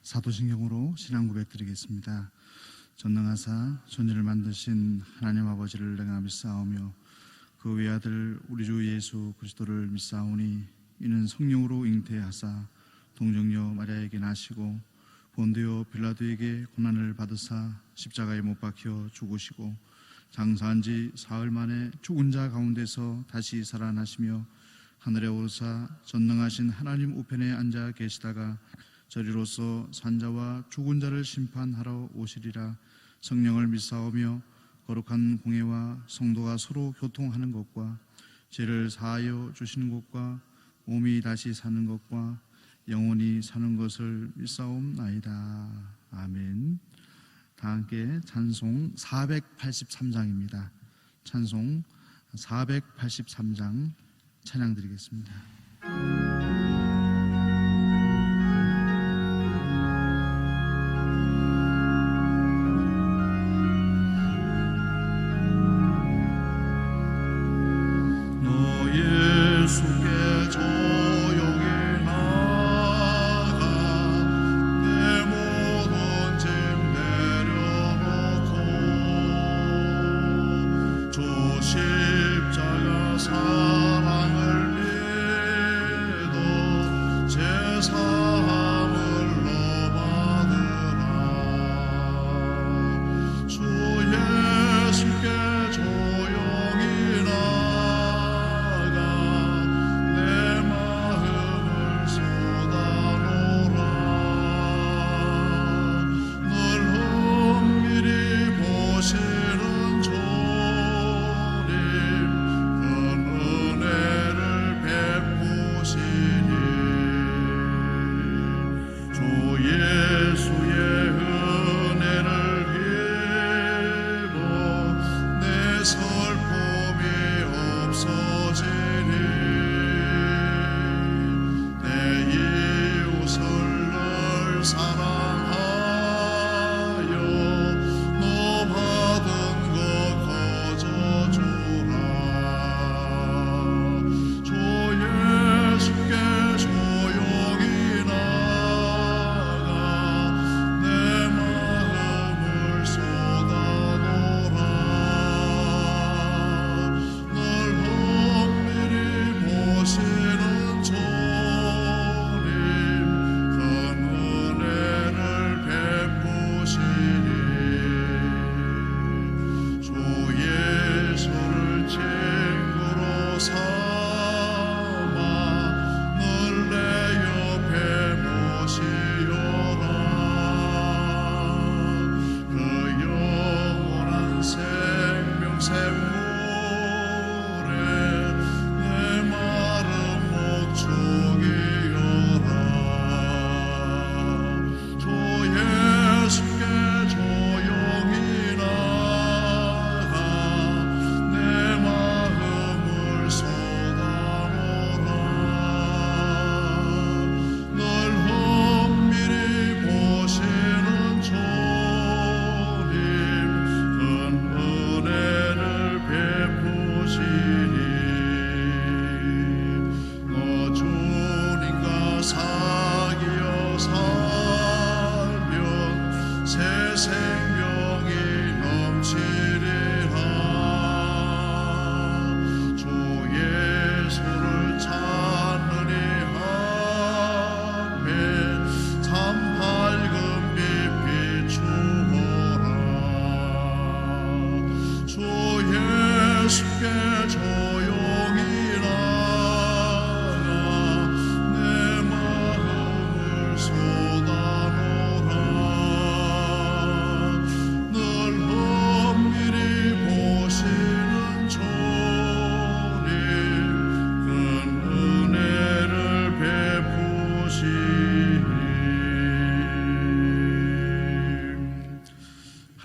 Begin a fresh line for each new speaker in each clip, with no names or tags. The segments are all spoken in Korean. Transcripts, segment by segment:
사도신경으로 신앙 고백 드리겠습니다. 전능하사 천지를 만드신 하나님 아버지를 내가 믿사오며 그 외아들 우리 주 예수 그리스도를 믿사오니 이는 성령으로 잉태하사 동정녀 마리아에게 나시고 본디오 빌라도에게 고난을 받으사 십자가에 못 박혀 죽으시고 장사한 지 사흘 만에 죽은 자 가운데서 다시 살아나시며 하늘에 오르사 전능하신 하나님 우편에 앉아 계시다가 저리로서 산자와 죽은 자를 심판하러 오시리라. 성령을 믿사오며 거룩한 공회와 성도가 서로 교통하는 것과 죄를 사하여 주시는 것과 몸이 다시 사는 것과 영원히 사는 것을 믿사옵나이다. 아멘. 다 함께 찬송 483장입니다. 찬송 483장 찬양 드리겠습니다.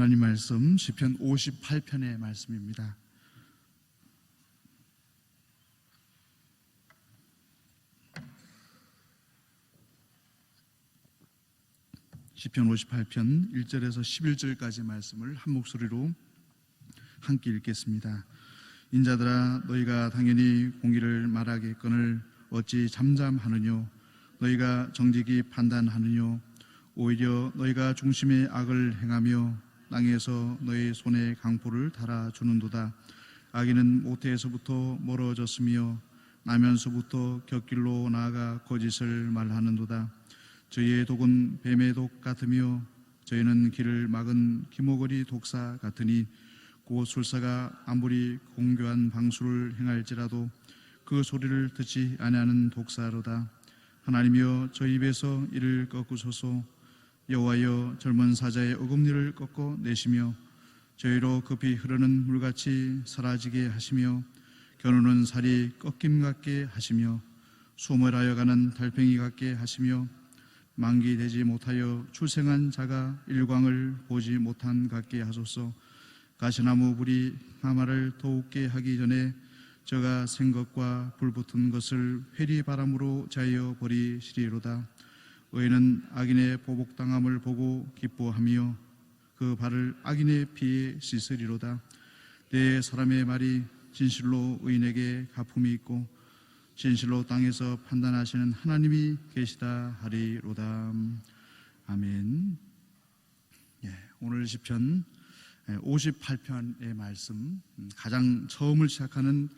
하나님 말씀 시편 58편의 말씀입니다. 시편 58편 1절에서 11절까지 말씀을 한 목소리로 함께 읽겠습니다. 인자들아 너희가 당연히 공의를 말하겠거늘 어찌 잠잠하느뇨. 너희가 정직히 판단하느뇨. 오히려 너희가 중심의 악을 행하며 땅에서 너희 손에 강포를 달아주는도다. 악인은 모태에서부터 멀어졌으며 나면서부터 곁길로 나아가 거짓을 말하는도다. 저희의 독은 뱀의 독 같으며 저희는 길을 막은 기모거리 독사 같으니 곧 술사가 아무리 공교한 방수를 행할지라도 그 소리를 듣지 아니하는 독사로다. 하나님이여 저희 입에서 이를 꺾으소서. 여호와여 젊은 사자의 어금니를 꺾어 내시며 저희로 급히 흐르는 물같이 사라지게 하시며 겨누는 살이 꺾임 같게 하시며 소멸하여 가는 달팽이 같게 하시며 만기되지 못하여 출생한 자가 일광을 보지 못한 같게 하소서. 가시나무 불이 하마를 더욱게 하기 전에 저가 생 것과 불붙은 것을 회리바람으로 자여 버리시리로다. 의인은 악인의 보복당함을 보고 기뻐하며 그 발을 악인의 피에 씻으리로다. 내 사람의 말이 진실로 의인에게 가품이 있고 진실로 땅에서 판단하시는 하나님이 계시다 하리로다. 아멘. 오늘 시편 58편의 말씀, 가장 처음을 시작하는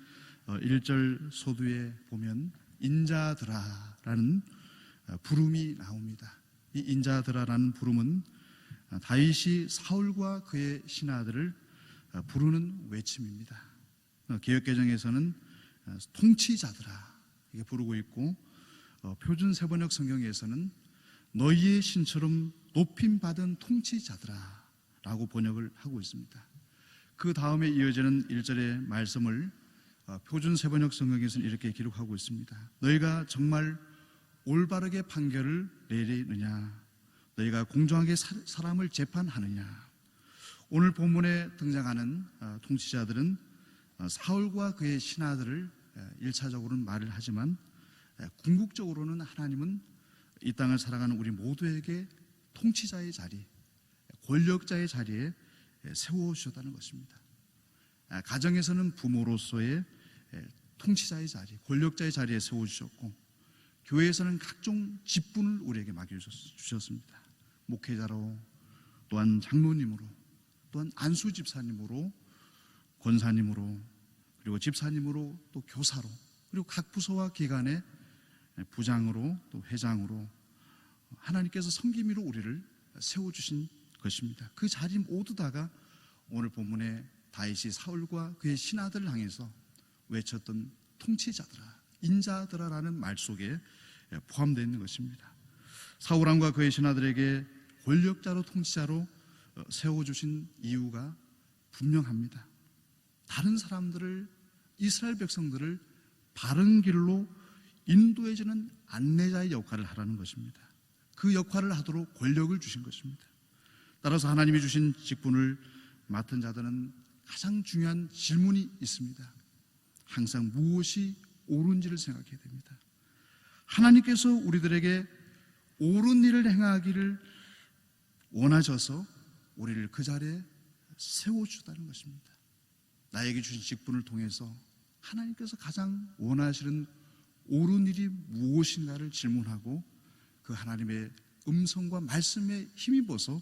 1절 소두에 보면 인자들아라는 부름이 나옵니다. 이 인자들아라는 부름은 다윗이 사울과 그의 신하들을 부르는 외침입니다. 개역개정에서는 통치자들아 이게 부르고 있고, 표준 세번역 성경에서는 너희의 신처럼 높임받은 통치자들아 라고 번역을 하고 있습니다. 그 다음에 이어지는 1절의 말씀을 표준 세번역 성경에서는 이렇게 기록하고 있습니다. 너희가 정말 올바르게 판결을 내리느냐, 너희가 공정하게 사람을 재판하느냐. 오늘 본문에 등장하는 통치자들은 사울과 그의 신하들을 1차적으로는 말을 하지만 궁극적으로는 하나님은 이 땅을 살아가는 우리 모두에게 통치자의 자리, 권력자의 자리에 세워주셨다는 것입니다. 가정에서는 부모로서의 통치자의 자리, 권력자의 자리에 세워주셨고, 교회에서는 각종 직분을 우리에게 맡겨주셨습니다. 목회자로, 또한 장로님으로, 또한 안수 집사님으로, 권사님으로, 그리고 집사님으로, 또 교사로, 그리고 각 부서와 기관의 부장으로, 또 회장으로 하나님께서 섬김이로 우리를 세워주신 것입니다. 그 자리 모두 다가 오늘 본문에 다윗이 사울과 그의 신하들을 향해서 외쳤던 통치자들아, 인자들아라는 말 속에 포함되어 있는 것입니다. 사울 왕과 그의 신하들에게 권력자로 통치자로 세워주신 이유가 분명합니다. 다른 사람들을, 이스라엘 백성들을 바른 길로 인도해주는 안내자의 역할을 하라는 것입니다. 그 역할을 하도록 권력을 주신 것입니다. 따라서 하나님이 주신 직분을 맡은 자들은 가장 중요한 질문이 있습니다. 항상 무엇이 옳은지를 생각해야 됩니다. 하나님께서 우리들에게 옳은 일을 행하기를 원하셔서 우리를 그 자리에 세워주다는 것입니다. 나에게 주신 직분을 통해서 하나님께서 가장 원하시는 옳은 일이 무엇인가를 질문하고 그 하나님의 음성과 말씀에 힘입어서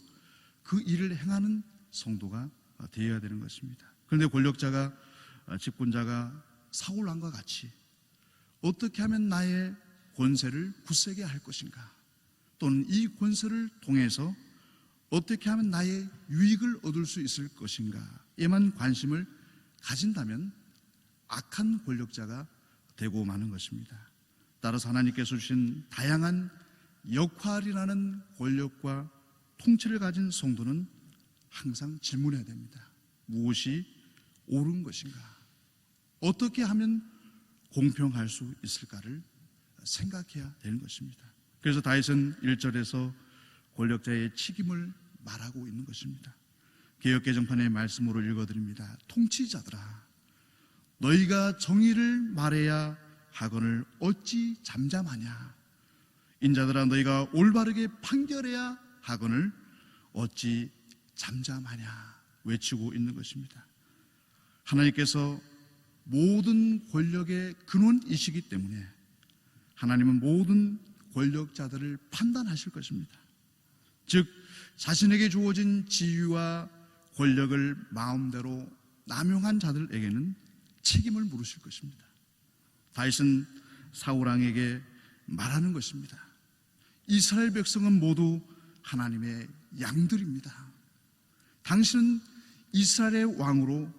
그 일을 행하는 성도가 되어야 되는 것입니다. 그런데 권력자가, 직분자가 사울 왕과 같이 어떻게 하면 나의 권세를 굳세게 할 것인가, 또는 이 권세를 통해서 어떻게 하면 나의 유익을 얻을 수 있을 것인가에만 관심을 가진다면 악한 권력자가 되고 마는 것입니다. 따라서 하나님께서 주신 다양한 역할이라는 권력과 통치를 가진 성도는 항상 질문해야 됩니다. 무엇이 옳은 것인가? 어떻게 하면 공평할 수 있을까를 생각해야 되는 것입니다. 그래서 다윗은 1절에서 권력자의 책임을 말하고 있는 것입니다. 개역개정판의 말씀으로 읽어드립니다. 통치자들아, 너희가 정의를 말해야 하거늘 어찌 잠잠하냐? 인자들아, 너희가 올바르게 판결해야 하거늘 어찌 잠잠하냐? 외치고 있는 것입니다. 하나님께서 모든 권력의 근원이시기 때문에 하나님은 모든 권력자들을 판단하실 것입니다. 즉 자신에게 주어진 지위와 권력을 마음대로 남용한 자들에게는 책임을 물으실 것입니다. 다윗은 사울 왕에게 말하는 것입니다. 이스라엘 백성은 모두 하나님의 양들입니다. 당신은 이스라엘의 왕으로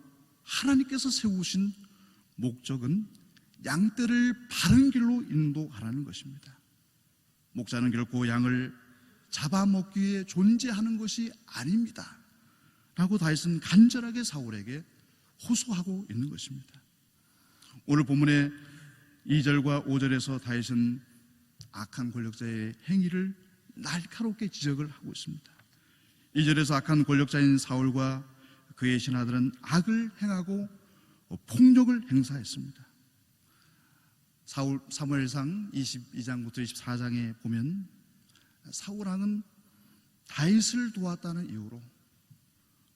하나님께서 세우신 목적은 양떼를 바른 길로 인도하라는 것입니다. 목자는 결코 양을 잡아먹기 위해 존재하는 것이 아닙니다 라고 다윗은 간절하게 사울에게 호소하고 있는 것입니다. 오늘 본문의 2절과 5절에서 다윗은 악한 권력자의 행위를 날카롭게 지적을 하고 있습니다. 2절에서 악한 권력자인 사울과 그의 신하들은 악을 행하고 폭력을 행사했습니다. 사무엘상 22장부터 24장에 보면 사울 왕은 다윗을 도왔다는 이유로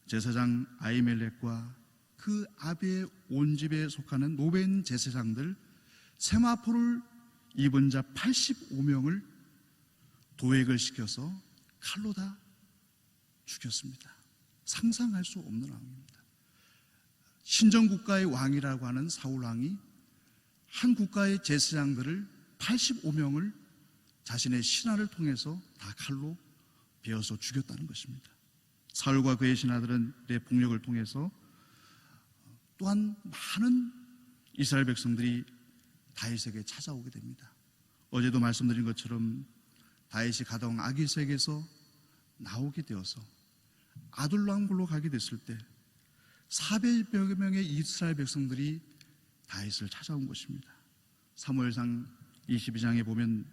제사장 아히멜렉과 그 아비의 온 집에 속하는 노벤 제사장들 세마포를 입은 자 85명을 도액을 시켜서 칼로 다 죽였습니다. 상상할 수 없는 왕입니다. 신정국가의 왕이라고 하는 사울 왕이 한 국가의 제사장들을 85명을 자신의 신하를 통해서 다 칼로 베어서 죽였다는 것입니다. 사울과 그의 신하들의 폭력을 통해서 또한 많은 이스라엘 백성들이 다윗에게 찾아오게 됩니다. 어제도 말씀드린 것처럼 다윗이 가던 아기스에게서 나오게 되어서 아둘람굴로 가게 됐을 때 400여 명의 이스라엘 백성들이 다윗을 찾아온 것입니다. 사무엘상 22장에 보면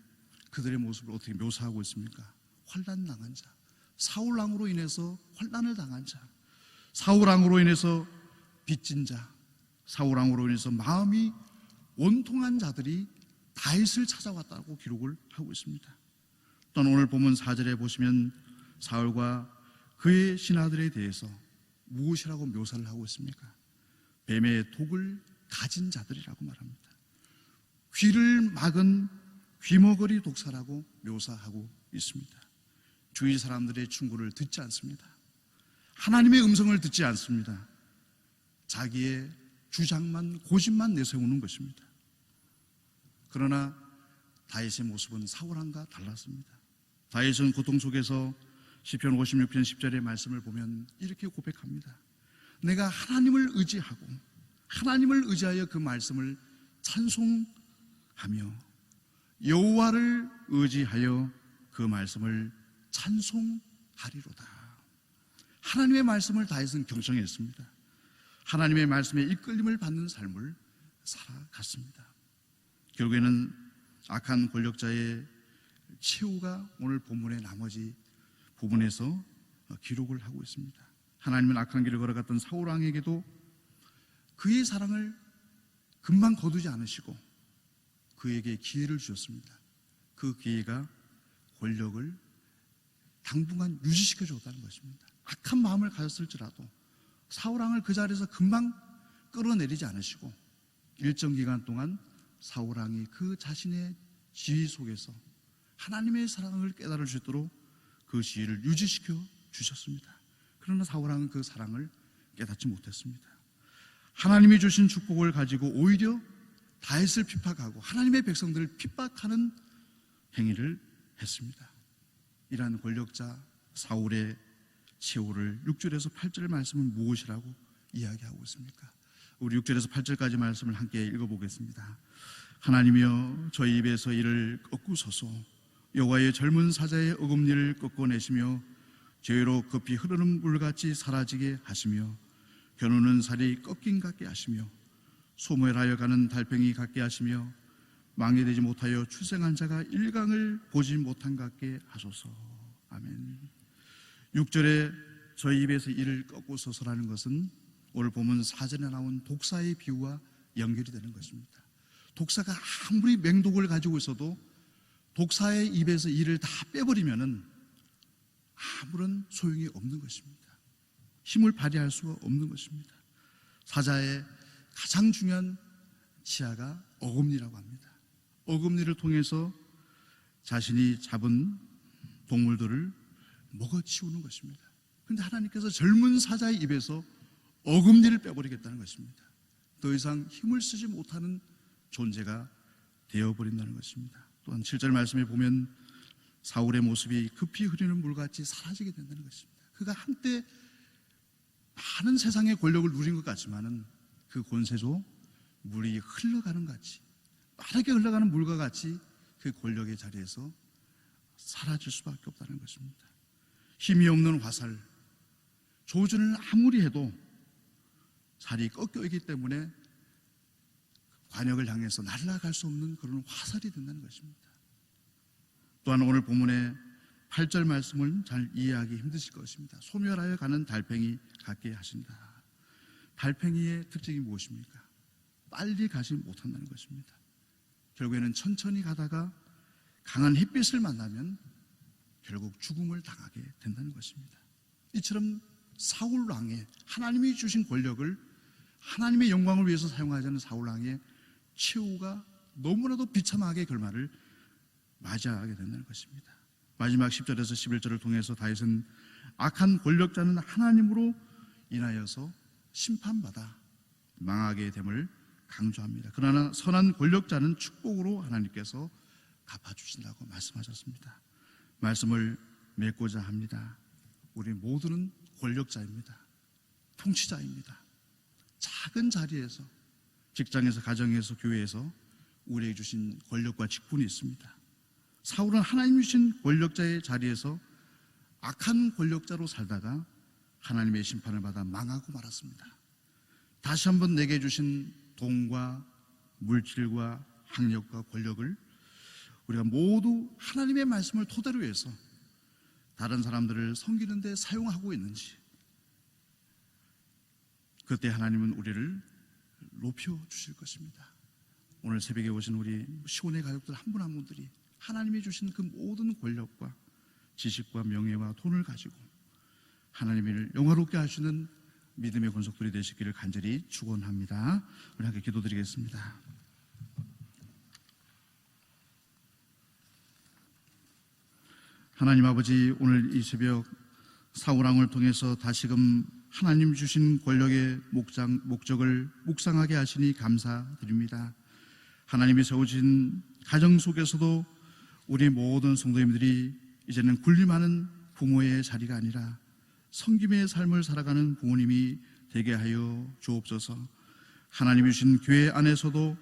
그들의 모습을 어떻게 묘사하고 있습니까? 환난 당한 자, 사울 왕으로 인해서 환난을 당한 자, 사울 왕으로 인해서 빚진 자, 사울 왕으로 인해서 마음이 원통한 자들이 다윗을 찾아왔다고 기록을 하고 있습니다. 또한 오늘 본문 4절에 보시면 사울과 그의 신하들에 대해서 무엇이라고 묘사를 하고 있습니까? 뱀의 독을 가진 자들이라고 말합니다. 귀를 막은 귀머거리 독사라고 묘사하고 있습니다. 주위 사람들의 충고를 듣지 않습니다. 하나님의 음성을 듣지 않습니다. 자기의 주장만 고집만 내세우는 것입니다. 그러나 다윗의 모습은 사울왕과 달랐습니다. 다윗은 고통 속에서 시편 56편 10절의 말씀을 보면 이렇게 고백합니다. 내가 하나님을 의지하고 하나님을 의지하여 그 말씀을 찬송하며 여호와를 의지하여 그 말씀을 찬송하리로다. 하나님의 말씀을 다윗은 경청했습니다. 하나님의 말씀에 이끌림을 받는 삶을 살아갔습니다. 결국에는 악한 권력자의 최후가 오늘 본문의 나머지 부분에서 기록을 하고 있습니다. 하나님은 악한 길을 걸어갔던 사울 왕에게도 그의 사랑을 금방 거두지 않으시고 그에게 기회를 주셨습니다. 그 기회가 권력을 당분간 유지시켜 줬다는 것입니다. 악한 마음을 가졌을지라도 사울 왕을 그 자리에서 금방 끌어내리지 않으시고 일정 기간 동안 사울 왕이 그 자신의 지위 속에서 하나님의 사랑을 깨달을 수 있도록 그 지위를 유지시켜 주셨습니다. 그러나 사울 왕은 그 사랑을 깨닫지 못했습니다. 하나님이 주신 축복을 가지고 오히려 다윗을 핍박하고 하나님의 백성들을 핍박하는 행위를 했습니다. 이러한 권력자 사울의 최후를 6절에서 8절 말씀은 무엇이라고 이야기하고 있습니까? 우리 6절에서 8절까지 말씀을 함께 읽어보겠습니다. 하나님이여 저희 입에서 이를 꺾으소서. 여호와의 젊은 사자의 어금니를 꺾어내시며 죄로 급히 흐르는 물같이 사라지게 하시며 겨누는 살이 꺾인 같게 하시며 소멸하여 가는 달팽이 같게 하시며 망해되지 못하여 출생한 자가 일강을 보지 못한 같게 하소서. 아멘. 6절에 저희 입에서 이를 꺾으소서라는 것은 오늘 보면 4절에 나온 독사의 비유와 연결이 되는 것입니다. 독사가 아무리 맹독을 가지고 있어도 독사의 입에서 이를 다 빼버리면은 아무런 소용이 없는 것입니다. 힘을 발휘할 수가 없는 것입니다. 사자의 가장 중요한 치아가 어금니라고 합니다. 어금니를 통해서 자신이 잡은 동물들을 먹어치우는 것입니다. 그런데 하나님께서 젊은 사자의 입에서 어금니를 빼버리겠다는 것입니다. 더 이상 힘을 쓰지 못하는 존재가 되어버린다는 것입니다. 또한 7절 말씀에 보면 사울의 모습이 급히 흐르는 물같이 사라지게 된다는 것입니다. 그가 한때 많은 세상의 권력을 누린 것 같지만은 그 권세도 물이 흘러가는 같이, 빠르게 흘러가는 물과 같이 그 권력의 자리에서 사라질 수밖에 없다는 것입니다. 힘이 없는 화살, 조준을 아무리 해도 살이 꺾여 있기 때문에 관역을 향해서 날아갈 수 없는 그런 화살이 된다는 것입니다. 또한 오늘 본문의 8절 말씀을 잘 이해하기 힘드실 것입니다. 소멸하여 가는 달팽이 같게 하신다. 달팽이의 특징이 무엇입니까? 빨리 가지 못한다는 것입니다. 결국에는 천천히 가다가 강한 햇빛을 만나면 결국 죽음을 당하게 된다는 것입니다. 이처럼 사울 왕의 하나님이 주신 권력을 하나님의 영광을 위해서 사용하자는 사울 왕의 최후가 너무나도 비참하게 결말을 맞이하게 된다는 것입니다. 마지막 10절에서 11절을 통해서 다윗은 악한 권력자는 하나님으로 인하여서 심판받아 망하게 됨을 강조합니다. 그러나 선한 권력자는 축복으로 하나님께서 갚아주신다고 말씀하셨습니다. 말씀을 맺고자 합니다. 우리 모두는 권력자입니다. 통치자입니다. 작은 자리에서, 직장에서, 가정에서, 교회에서 우리에게 주신 권력과 직분이 있습니다. 사울은 하나님이 주신 권력자의 자리에서 악한 권력자로 살다가 하나님의 심판을 받아 망하고 말았습니다. 다시 한번 내게 주신 돈과 물질과 학력과 권력을 우리가 모두 하나님의 말씀을 토대로 해서 다른 사람들을 섬기는 데 사용하고 있는지, 그때 하나님은 우리를 높여주실 것입니다. 오늘 새벽에 오신 우리 시온의 가족들 한 분 한 분들이 하나님이 주신 그 모든 권력과 지식과 명예와 돈을 가지고 하나님을 영화롭게 하시는 믿음의 권속들이 되시기를 간절히 축원합니다. 우리 함께 기도드리겠습니다. 하나님 아버지, 오늘 이 새벽 사울 왕을 통해서 다시금 하나님 주신 권력의 목적을 묵상하게 하시니 감사드립니다. 하나님이 세우신 가정 속에서도 우리 모든 성도님들이 이제는 군림하는 부모의 자리가 아니라 섬김의 삶을 살아가는 부모님이 되게 하여 주옵소서. 하나님이 주신 교회 안에서도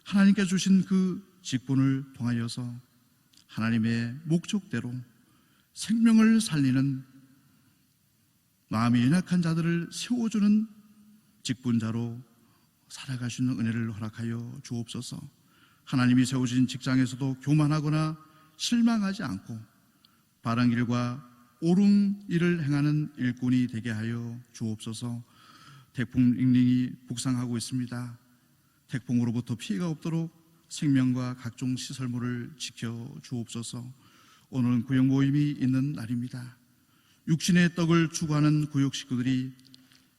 하나님께 주신 그 직분을 통하여서 하나님의 목적대로 생명을 살리는 마음이 연약한 자들을 세워주는 직분자로 살아갈 수 있는 은혜를 허락하여 주옵소서. 하나님이 세우신 직장에서도 교만하거나 실망하지 않고 바른 길과 옳은 일을 행하는 일꾼이 되게 하여 주옵소서. 태풍 링링이 북상하고 있습니다. 태풍으로부터 피해가 없도록 생명과 각종 시설물을 지켜 주옵소서. 오늘은 구역 모임이 있는 날입니다. 육신의 떡을 추구하는 구역 식구들이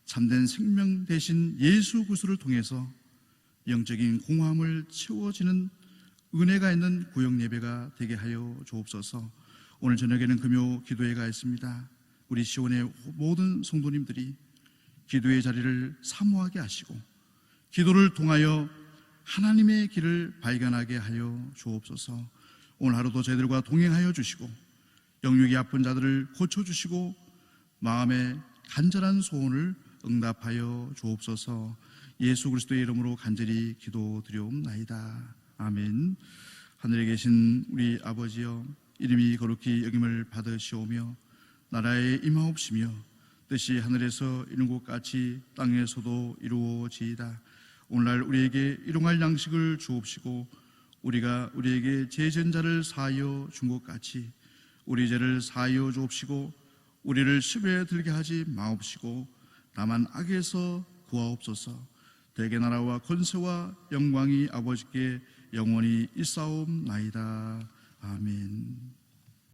참된 생명 대신 예수 그리스도를 통해서 영적인 공허함을 채워지는 은혜가 있는 구역 예배가 되게 하여 주옵소서. 오늘 저녁에는 금요 기도회가 있습니다. 우리 시온의 모든 성도님들이 기도의 자리를 사모하게 하시고 기도를 통하여 하나님의 길을 발견하게 하여 주옵소서. 오늘 하루도 저희들과 동행하여 주시고 영육이 아픈 자들을 고쳐주시고 마음의 간절한 소원을 응답하여 주옵소서. 예수 그리스도의 이름으로 간절히 기도드리옵나이다. 아멘. 하늘에 계신 우리 아버지여, 이름이 거룩히 여김을 받으시오며 나라에 임하옵시며 뜻이 하늘에서 이룬 것 같이 땅에서도 이루어지이다. 오늘날 우리에게 일용할 양식을 주옵시고 우리가 우리에게 죄진 자를 사하여 준 것 같이 우리 죄를 사하여 주옵시고 우리를 시험에 들게 하지 마옵시고 다만 악에서 구하옵소서. 대개 나라와 권세와 영광이 아버지께 영원히 있사옵나이다. 아멘.